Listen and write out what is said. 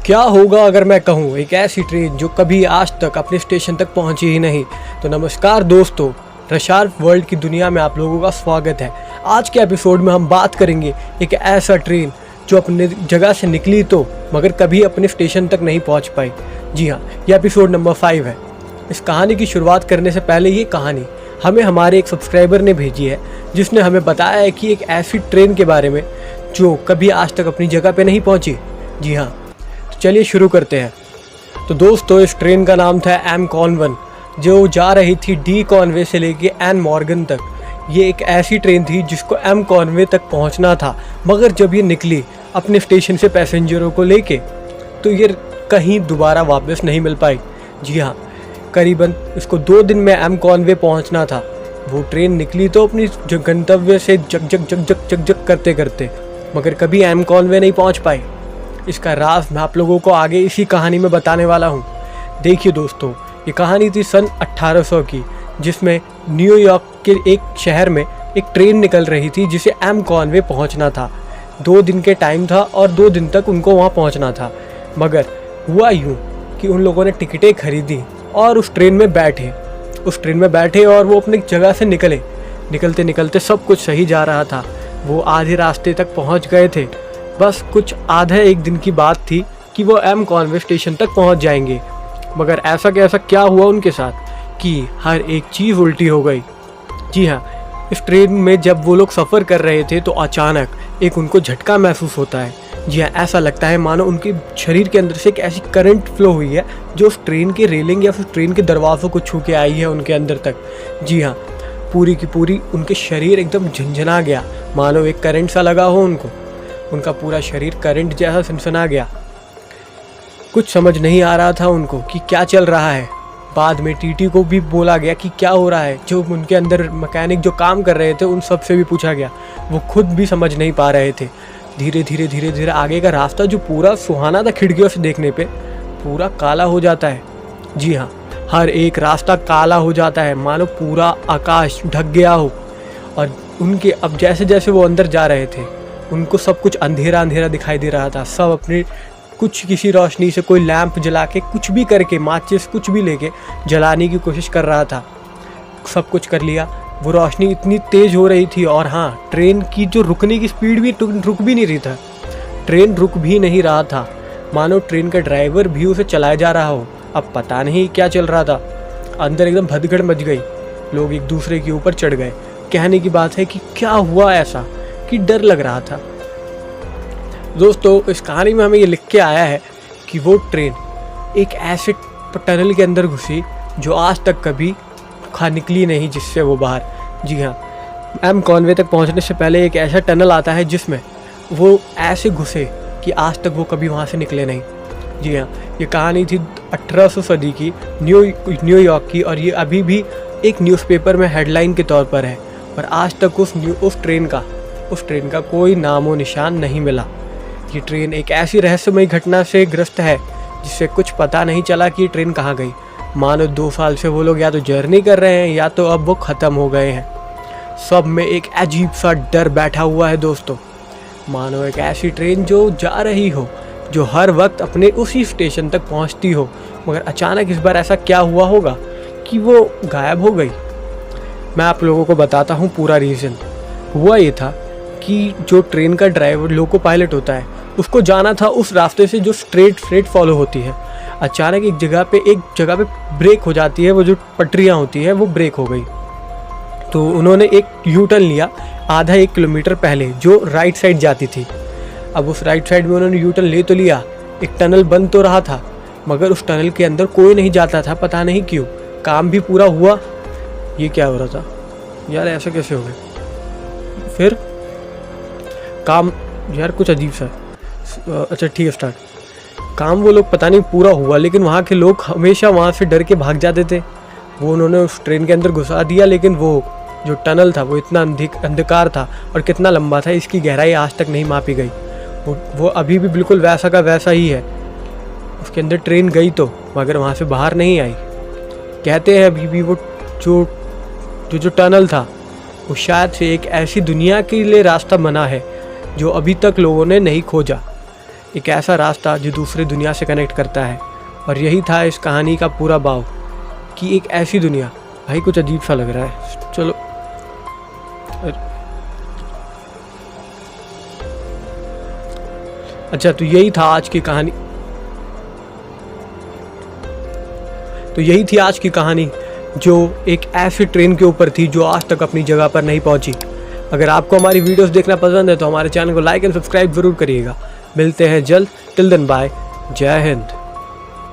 क्या होगा अगर मैं कहूँ एक ऐसी ट्रेन जो कभी आज तक अपने स्टेशन तक पहुँची ही नहीं। तो नमस्कार दोस्तों, रशार्प वर्ल्ड की दुनिया में आप लोगों का स्वागत है। आज के एपिसोड में हम बात करेंगे एक ऐसा ट्रेन जो अपने जगह से निकली तो मगर कभी अपने स्टेशन तक नहीं पहुँच पाई। जी हाँ, ये एपिसोड नंबर 5 है। इस कहानी की शुरुआत करने से पहले ये कहानी हमें हमारे एक सब्सक्राइबर ने भेजी है, जिसने हमें बताया है कि एक ऐसी ट्रेन के बारे में जो कभी आज तक अपनी जगह पे नहीं पहुंची। जी हाँ, तो चलिए शुरू करते हैं। तो दोस्तों, इस ट्रेन का नाम था एम कॉनवे, जो जा रही थी डी कॉनवे से लेके एन मॉर्गन तक। ये एक ऐसी ट्रेन थी जिसको एम कॉनवे तक पहुंचना था, मगर जब ये निकली अपने स्टेशन से पैसेंजरों को लेके तो ये कहीं दोबारा वापस नहीं मिल पाई। जी हाँ, करीबन इसको 2 दिन में एम कॉनवे पहुंचना था। वो ट्रेन निकली तो अपनी गंतव्य से जग जग जग जग जग जग करते करते, मगर कभी एम कॉनवे नहीं पहुंच पाई। इसका राज मैं आप लोगों को आगे इसी कहानी में बताने वाला हूं। देखिए दोस्तों, ये कहानी थी सन 1800 की, जिसमें न्यूयॉर्क के एक शहर में एक ट्रेन निकल रही थी जिसे एम कॉनवे पहुंचना था। 2 दिन के टाइम था और 2 दिन तक उनको वहां पहुंचना था। मगर हुआ यूँ कि उन लोगों ने टिकटें खरीदी और उस ट्रेन में बैठे और वो अपनी जगह से निकलते निकलते सब कुछ सही जा रहा था। वो आधे रास्ते तक पहुंच गए थे। बस कुछ आधे एक दिन की बात थी कि वो एम कॉनवे स्टेशन तक पहुंच जाएंगे। मगर ऐसा क्या हुआ उनके साथ कि हर एक चीज़ उल्टी हो गई। जी हाँ, इस ट्रेन में जब वो लोग सफ़र कर रहे थे तो अचानक एक उनको झटका महसूस होता है। जी हाँ, ऐसा लगता है मानो उनके शरीर के अंदर से एक ऐसी करंट फ्लो हुई है जो उस ट्रेन के रेलिंग या फिर ट्रेन के दरवाज़ों को छू के आई है उनके अंदर तक। जी हाँ, पूरी की पूरी उनके शरीर एकदम झंझना गया, मानो एक करंट सा लगा हो उनको। उनका पूरा शरीर करंट जैसा सनसना गया। कुछ समझ नहीं आ रहा था उनको कि क्या चल रहा है। बाद में टीटी को भी बोला गया कि क्या हो रहा है। जो उनके अंदर मैकेनिक जो काम कर रहे थे उन सब से भी पूछा गया। वो खुद भी समझ नहीं पा रहे थे। धीरे धीरे आगे का रास्ता जो पूरा सुहाना था खिड़कियों से देखने पे, पूरा काला हो जाता है। जी हाँ, हर एक रास्ता काला हो जाता है, मानो पूरा आकाश ढक गया हो। और उनके अब जैसे जैसे वो अंदर जा रहे थे, उनको सब कुछ अंधेरा अंधेरा दिखाई दे रहा था। सब अपने किसी रोशनी से, कोई लैंप जला के, कुछ भी करके, माचिस कुछ भी लेके जलाने की कोशिश कर रहा था। सब कुछ कर लिया। वो रोशनी इतनी तेज़ हो रही थी और हाँ, ट्रेन की जो रुकने की स्पीड भी रुक भी नहीं रही था। ट्रेन रुक भी नहीं रहा था, मानो ट्रेन का ड्राइवर भी उसे चलाया जा रहा हो। अब पता नहीं क्या चल रहा था। अंदर एकदम भगदड़ मच गई। लोग एक दूसरे के ऊपर चढ़ गए। कहने की बात है कि क्या हुआ ऐसा कि डर लग रहा था। दोस्तों, इस कहानी में हमें ये लिख के आया है कि वो ट्रेन एक ऐसे टनल के अंदर घुसी जो आज तक कभी निकली नहीं, जिससे वो बाहर। जी हाँ, एम कॉनवे तक पहुंचने से पहले एक ऐसा टनल आता है जिसमें वो ऐसे घुसे कि आज तक वो कभी वहाँ से निकले नहीं। जी हाँ, ये कहानी थी 1800 सदी की न्यूयॉर्क की, और ये अभी भी एक न्यूज़पेपर में हेडलाइन के तौर पर है। और आज तक उस ट्रेन का कोई नामो निशान नहीं मिला। ये ट्रेन एक ऐसी रहस्यमयी घटना से ग्रस्त है जिससे कुछ पता नहीं चला कि ये ट्रेन कहाँ गई। मानो 2 साल से वो लोग या तो जर्नी कर रहे हैं या तो अब वो ख़त्म हो गए हैं। सब में एक अजीब सा डर बैठा हुआ है दोस्तों। मानो एक ऐसी ट्रेन जो जा रही हो, जो हर वक्त अपने उसी स्टेशन तक पहुंचती हो, मगर अचानक इस बार ऐसा क्या हुआ होगा कि वो गायब हो गई। मैं आप लोगों को बताता हूँ पूरा रीज़न। हुआ ये था कि जो ट्रेन का ड्राइवर, लोको पायलट होता है, उसको जाना था उस रास्ते से जो स्ट्रेट फॉलो होती है। अचानक एक जगह पे ब्रेक हो जाती है। वो जो पटरियाँ होती है वो ब्रेक हो गई, तो उन्होंने एक यू टर्न लिया आधा 1 किलोमीटर पहले, जो राइट साइड जाती थी। अब उस राइट साइड में उन्होंने यू टर्न ले तो लिया। एक टनल बंद तो रहा था, मगर उस टनल के अंदर कोई नहीं जाता था, पता नहीं क्यों। काम भी पूरा हुआ। ये क्या हो रहा था यार, ऐसा कैसे हो गया? फिर काम यार कुछ अजीब सा। अच्छा ठीक है, स्टार्ट। काम वो लोग पता नहीं पूरा हुआ, लेकिन वहाँ के लोग हमेशा वहाँ से डर के भाग जाते थे। वो उन्होंने उस ट्रेन के अंदर घुसा दिया, लेकिन वो जो टनल था वो इतना अंधकार था और कितना लंबा था, इसकी गहराई आज तक नहीं मापी गई। वो अभी भी बिल्कुल वैसा का वैसा ही है। उसके अंदर ट्रेन गई तो, मगर वहाँ से बाहर नहीं आई। कहते हैं अभी भी वो जो टनल था वो शायद से एक ऐसी दुनिया के लिए रास्ता बना है जो अभी तक लोगों ने नहीं खोजा। एक ऐसा रास्ता जो दूसरी दुनिया से कनेक्ट करता है। और यही था इस कहानी का पूरा भाव कि एक ऐसी दुनिया। भाई कुछ अजीब सा लग रहा है, चलो। अच्छा, तो यही था आज की कहानी। तो यही थी आज की कहानी जो एक ऐसी ट्रेन के ऊपर थी जो आज तक अपनी जगह पर नहीं पहुंची। अगर आपको हमारी वीडियोस देखना पसंद है तो हमारे चैनल को लाइक एंड सब्सक्राइब ज़रूर करिएगा। मिलते हैं जल्द। Till then bye. जय हिंद।